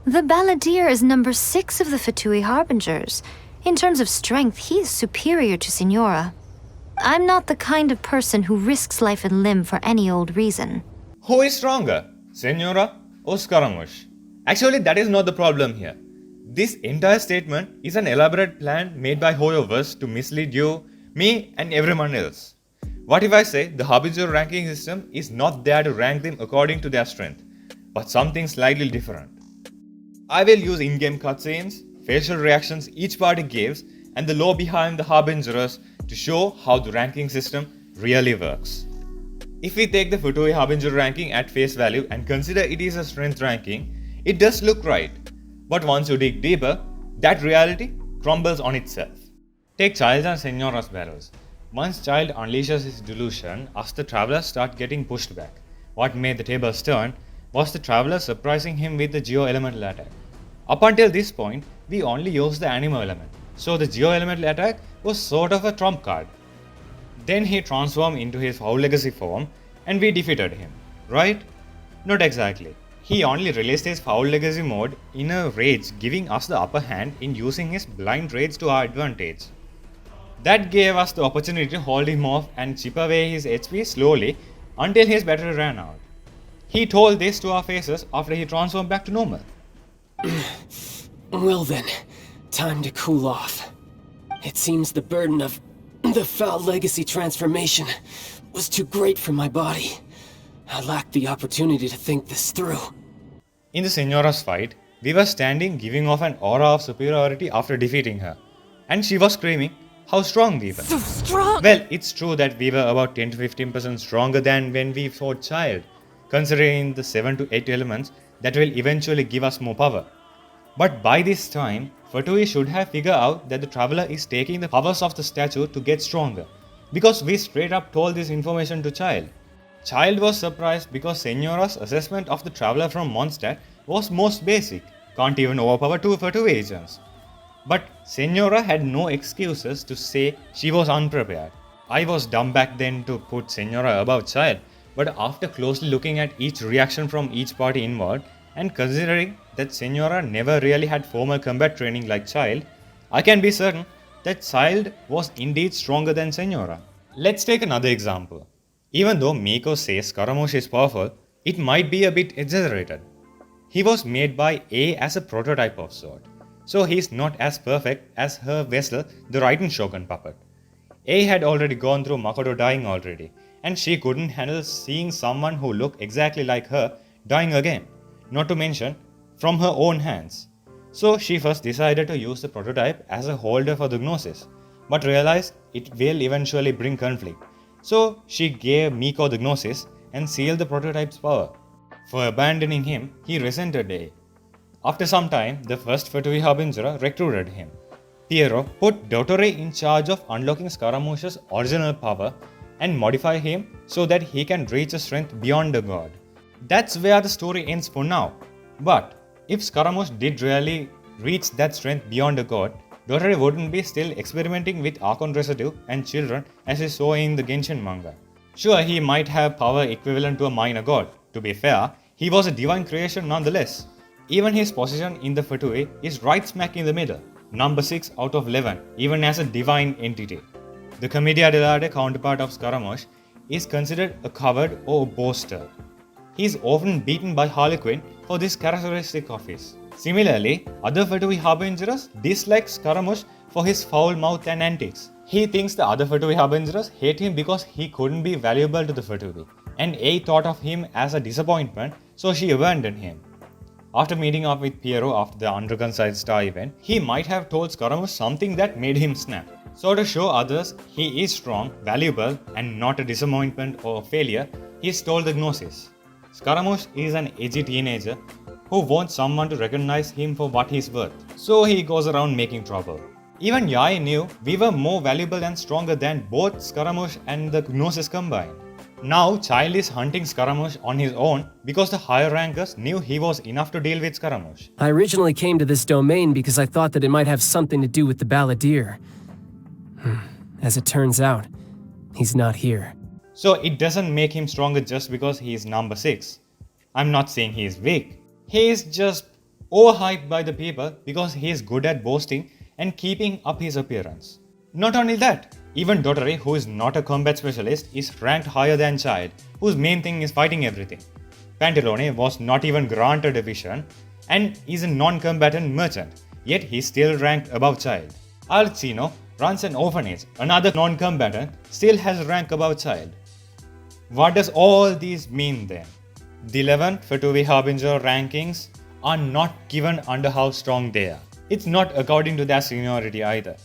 The Balladeer is number 6 of the Fatui Harbingers. In terms of strength, he is superior to Signora. I'm not the kind of person who risks life and limb for any old reason. Who is stronger, Signora or Scaramouche? Actually, that is not the problem here. This entire statement is an elaborate plan made by Hoyoverse to mislead you, me and everyone else. What if I say the Harbinger ranking system is not there to rank them according to their strength, but something slightly different? I will use in-game cutscenes, facial reactions each party gives, and the lore behind the Harbingers to show how the ranking system really works. If we take the Fatui Harbinger ranking at face value and consider it is a strength ranking, it does look right. But once you dig deeper, that reality crumbles on itself. Take Childe and Signora's battles. Once Childe unleashes his delusion, us the travelers start getting pushed back. What made the tables turn was the traveler surprising him with the geo-elemental attack. Up until this point, we only used the animo element, so the geo-elemental attack was sort of a trump card. Then he transformed into his foul legacy form and we defeated him, right? Not exactly. He only released his foul legacy mode in a rage, giving us the upper hand in using his blind rage to our advantage. That gave us the opportunity to hold him off and chip away his HP slowly until his battery ran out. He told this to our faces after he transformed back to normal. Well then, time to cool off. It seems the burden of the foul legacy transformation was too great for my body. I lacked the opportunity to think this through. In the Signora's fight, we were standing giving off an aura of superiority after defeating her. And she was screaming how strong we were. So strong! Well, it's true that we were about 10 to 15% stronger than when we fought Childe, considering the 7 to 8 elements that will eventually give us more power. But by this time, Fatui should have figured out that the traveler is taking the powers of the statue to get stronger, because we straight up told this information to Childe. Childe was surprised because Signora's assessment of the traveler from Mondstadt was most basic, can't even overpower 2 Fatui agents. But Signora had no excuses to say she was unprepared. I was dumb back then to put Signora above Childe, but after closely looking at each reaction from each party involved, and considering that Signora never really had formal combat training like Childe, I can be certain that Childe was indeed stronger than Signora. Let's take another example. Even though Miko says Scaramouche is powerful, it might be a bit exaggerated. He was made by Yae as a prototype of sort, so he's not as perfect as her vessel, the Raiden Shogun puppet. Yae had already gone through Makoto dying already, and she couldn't handle seeing someone who looked exactly like her dying again, not to mention from her own hands. So she first decided to use the prototype as a holder for the Gnosis, but realized it will eventually bring conflict. So she gave Miko the Gnosis and sealed the prototype's power. For abandoning him, he resented Yae. After some time, the first Fatui Harbinger recruited him. Piero put Dottore in charge of unlocking Scaramouche's original power and modify him so that he can reach a strength beyond the god. That's where the story ends for now. But if Scaramouche did really reach that strength beyond the god, Dottore wouldn't be still experimenting with Archon residue and children as we saw in the Genshin manga. Sure, he might have power equivalent to a minor god. To be fair, he was a divine creation nonetheless. Even his position in the Fatui is right smack in the middle, number 6 out of 11, even as a divine entity. The Commedia dell'arte counterpart of Scaramouche is considered a coward or a boaster. He is often beaten by Harlequin for this characteristic of his. Similarly, other Fatui Harbingers dislike Scaramouche for his foul mouth and antics. He thinks the other Fatui Harbingers hate him because he couldn't be valuable to the Fatui, and Yae thought of him as a disappointment, so she abandoned him. After meeting up with Piero after the unreconciled star event, he might have told Scaramouche something that made him snap. So to show others he is strong, valuable, and not a disappointment or failure, he stole the Gnosis. Scaramouche is an edgy teenager who wants someone to recognize him for what he's worth, so he goes around making trouble. Even Yae knew we were more valuable and stronger than both Scaramouche and the Gnosis combined. Now Childe is hunting Scaramouche on his own because the higher rankers knew he was enough to deal with Scaramouche. I originally came to this domain because I thought that it might have something to do with the Balladeer. As it turns out, he's not here. So it doesn't make him stronger just because he is number 6. I'm not saying he is weak. He is just overhyped by the people because he is good at boasting and keeping up his appearance. Not only that, even Dottori, who is not a combat specialist, is ranked higher than Childe, whose main thing is fighting everything. Pantalone was not even granted a vision and is a non-combatant merchant, yet he still ranked above Childe. Alcino runs an orphanage, another non-combatant still has rank above Childe. What does all these mean then? The 11 Fatui Harbinger rankings are not given under how strong they are. It's not according to their seniority either.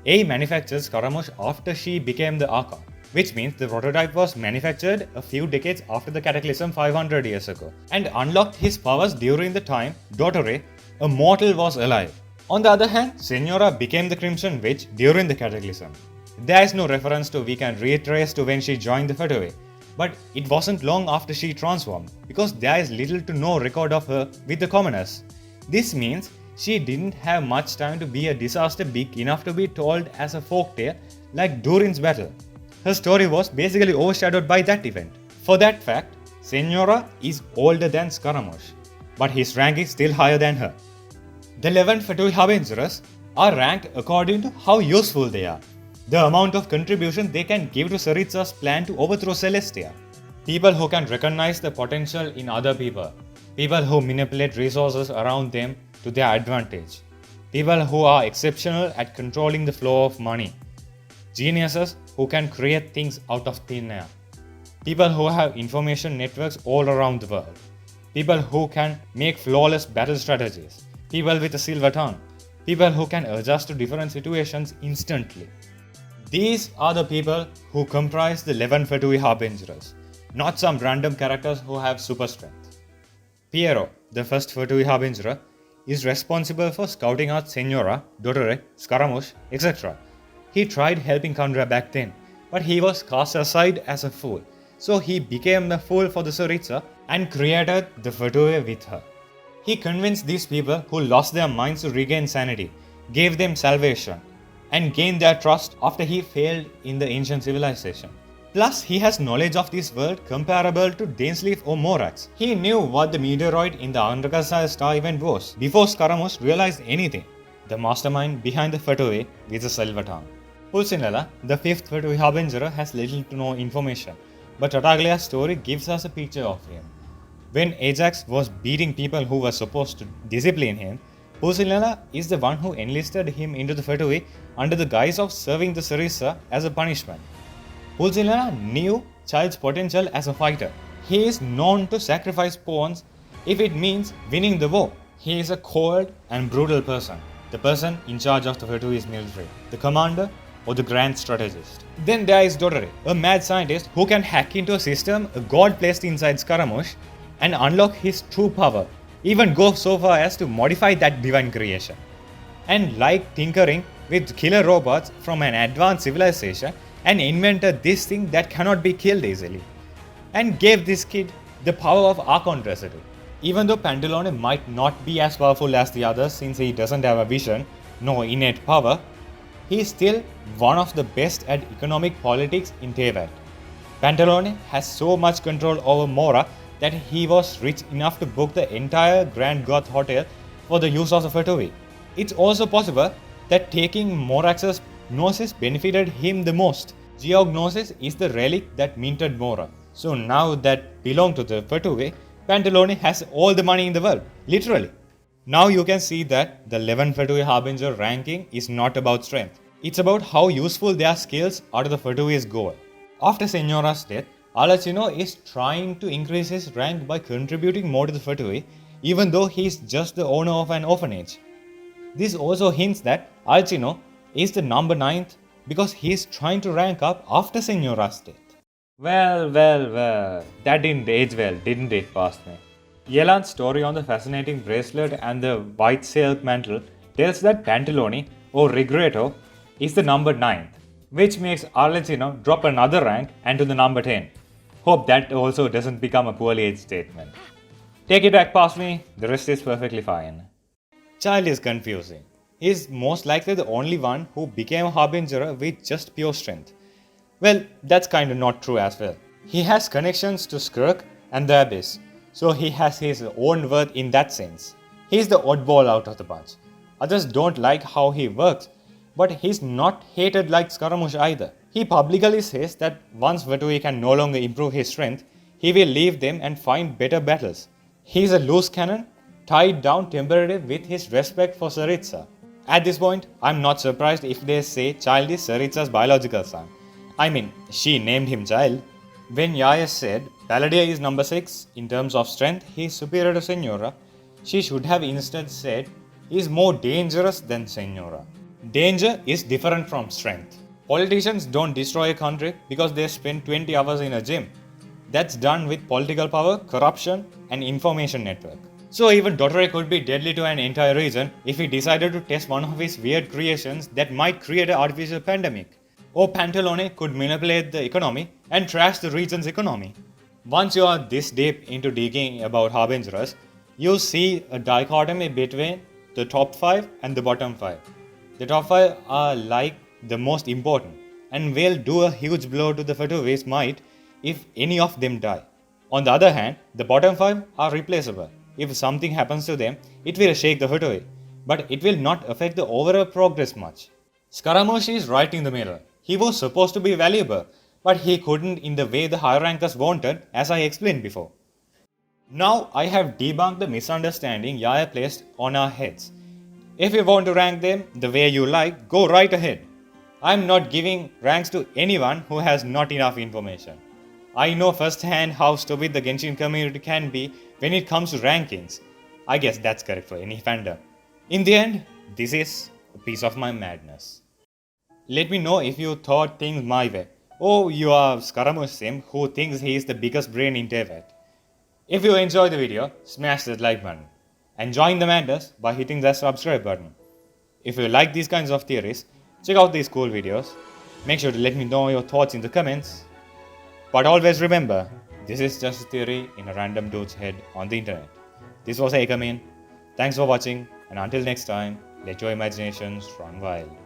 Yae manufactured Scaramouche after she became the Archon, which means the prototype was manufactured a few decades after the Cataclysm 500 years ago, and unlocked his powers during the time Dottori, a mortal, was alive. On the other hand, Signora became the Crimson Witch during the Cataclysm. There is no reference to we can retrace to when she joined the Fatui, but it wasn't long after she transformed, because there is little to no record of her with the commoners. This means she didn't have much time to be a disaster big enough to be told as a folktale like Durin's battle. Her story was basically overshadowed by that event. For that fact, Signora is older than Scaramouche, but his rank is still higher than her. The 11 Fatui Harbingers are ranked according to how useful they are, the amount of contribution they can give to Saritsa's plan to overthrow Celestia. People who can recognize the potential in other people, people who manipulate resources around them to their advantage, people who are exceptional at controlling the flow of money, geniuses who can create things out of thin air, people who have information networks all around the world, people who can make flawless battle strategies, people with a silver tongue, people who can adjust to different situations instantly. These are the people who comprise the 11 Fatui Harbingers, not some random characters who have super strength. Piero, the first Fatui Harbinger, is responsible for scouting out Signora, Dottori, Scaramouche, etc. He tried helping khaenri'ah back then, but he was cast aside as a fool, so he became the fool for the Saritsa and created the Fatui with her. He convinced these people who lost their minds to regain sanity, gave them salvation, and gained their trust after he failed in the ancient civilization. Plus, he has knowledge of this world comparable to Dainsleif or Morax. He knew what the meteoroid in the Andromeda star event was before Scaramouche realized anything. The mastermind behind the Fatui with the silver tongue. Pulcinella, the fifth Fatui Harbinger, has little to no information, but Tartaglia's story gives us a picture of him. When Ajax was beating people who were supposed to discipline him, Pulcinella is the one who enlisted him into the Fatui under the guise of serving the Sarissa as a punishment. Pulcinella knew Childe's potential as a fighter. He is known to sacrifice pawns if it means winning the war. He is a cold and brutal person, the person in charge of the Fatui's military, the commander or the grand strategist. Then there is Dottori, a mad scientist who can hack into a system a god placed inside Scaramouche and unlock his true power, even go so far as to modify that divine creation. And like tinkering with killer robots from an advanced civilization, and invented this thing that cannot be killed easily, and gave this kid the power of Archon residue. Even though Pantalone might not be as powerful as the others since he doesn't have a vision, no innate power, he is still one of the best at economic politics in Teyvat. Pantalone has so much control over Mora that he was rich enough to book the entire Grand Goth Hotel for the use of the Fatui. It's also possible that taking Morax's Gnosis benefited him the most. Geognosis is the relic that minted Mora. So now that belongs to the Fatui, Pantalone has all the money in the world, literally. Now you can see that the 11 Fatui Harbinger ranking is not about strength. It's about how useful their skills are to the Fatui's goal. After Signora's death, Alcino is trying to increase his rank by contributing more to the Fatui, even though he is just the owner of an orphanage. This also hints that Alcino is the number 9th because he is trying to rank up after Signora's death. Well, that didn't age well, didn't it, past me? Yelan's story on the fascinating bracelet and the white silk mantle tells that Pantalone, or Regretto, is the number 9th, which makes Alcino drop another rank and to the number 10. Hope that also doesn't become a poorly aged statement. Take it back past me, the rest is perfectly fine. Childe is confusing. He is most likely the only one who became a Harbinger with just pure strength. Well, that's kinda not true as well. He has connections to Skirk and the Abyss, so he has his own worth in that sense. He's the oddball out of the bunch. Others don't like how he works, but he's not hated like Scaramouche either. He publicly says that once Fatui can no longer improve his strength, he will leave them and find better battles. He's a loose cannon, tied down temporarily with his respect for Tsaritsa. At this point, I'm not surprised if they say Childe is Tsaritsa's biological son. I mean, she named him Childe. When Yae said Palladia is number 6 in terms of strength, he is superior to Signora, she should have instead said he is more dangerous than Signora. Danger is different from strength. Politicians don't destroy a country because they spend 20 hours in a gym. That's done with political power, corruption, and information network. So even Dotore could be deadly to an entire region if he decided to test one of his weird creations that might create an artificial pandemic. Or Pantalone could manipulate the economy and trash the region's economy. Once you are this deep into digging about Harbingers, you see a dichotomy between the top 5 and the bottom 5. The top 5 are like the most important and will do a huge blow to the Fatui's might if any of them die. On the other hand, the bottom 5 are replaceable. If something happens to them, it will shake the Fatui, but it will not affect the overall progress much. Scaramouche is right in the middle. He was supposed to be valuable, but he couldn't in the way the higher rankers wanted, as I explained before. Now I have debunked the misunderstanding Yae placed on our heads. If you want to rank them the way you like, go right ahead. I am not giving ranks to anyone who has not enough information. I know firsthand how stupid the Genshin community can be when it comes to rankings. I guess that's correct for any fandom. In the end, this is a piece of my madness. Let me know if you thought things my way, or you are Scaramouche Sim who thinks he is the biggest brain in Teyvat. If you enjoyed the video, smash that like button and join the madness by hitting that subscribe button. If you like these kinds of theories, check out these cool videos. Make sure to let me know your thoughts in the comments. But always remember, this is just a theory in a random dude's head on the internet. This was Akamin. Thanks for watching, and until next time, let your imaginations run wild.